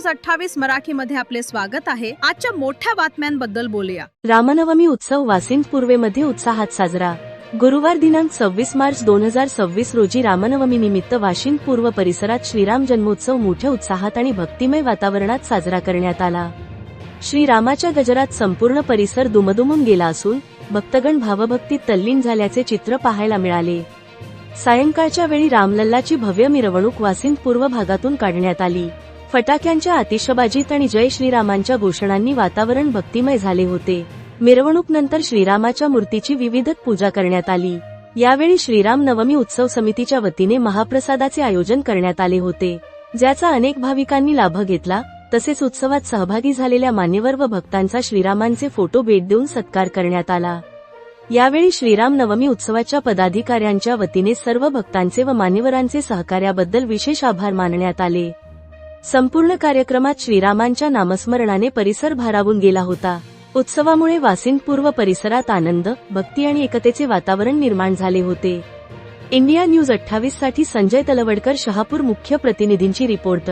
News 28 मराठीमध्ये आपले स्वागत आहे। आजच्या मोठ्या बातम्यांबद्दल बोलूया। रामनवमी उत्सव वासिंद पूर्वेमध्ये उत्साहात साजरा। गुरुवार दिनांक 26 मार्च 2026 रोजी रामनवमी निमित्त वाशिंद पूर्व परिसरात श्रीराम जन्मोत्सव मोठ्या उत्साहात आणि भक्तिमय वातावरणात साजरा करण्यात आला। श्रीरामाच्या गजरात संपूर्ण परिसर दुमदुमून गेला असून भक्तगण भावभक्तीत तल्लीन झाल्याचे चित्र पाहायला मिळाले। सायंकाळच्या वेळी रामलल्लाची भव्य मिरवणूक वासिंद पूर्व भागातून काढण्यात आली। फटाक्यांच्या आतिषबाजीत आणि जय श्रीरामांच्या घोषणांनी वातावरण भक्तिमय झाले होते। मिरवणूकनंतर श्रीरामाच्या मूर्तीची विविध पूजा करण्यात आली। यावेळी श्रीराम नवमी उत्सव समितीच्या वतीने महाप्रसादाचे आयोजन करण्यात आले होते, ज्याचा अनेक भाविकांनी लाभ घेतला। तसेच उत्सवात सहभागी झालेल्या मान्यवर व भक्तांचा श्रीरामांचे फोटो भेट देऊन सत्कार करण्यात आला। यावेळी श्रीराम नवमी उत्सवाच्या पदाधिकाऱ्यांच्या वतीने सर्व भक्तांचे व मान्यवरांचे सहकार्याबद्दल विशेष आभार मानण्यात आले। संपूर्ण कार्यक्रमात श्रीरामांच्या नामस्मरणाने परिसर भारावून गेला होता। उत्सवामुळे वासिंद पूर्व परिसरात आनंद, भक्ती आणि एकतेचे वातावरण निर्माण झाले होते। इंडिया न्यूज 28 साठी संजय तलवडकर, शहापूर। मुख्य प्रतिनिधींची रिपोर्ट।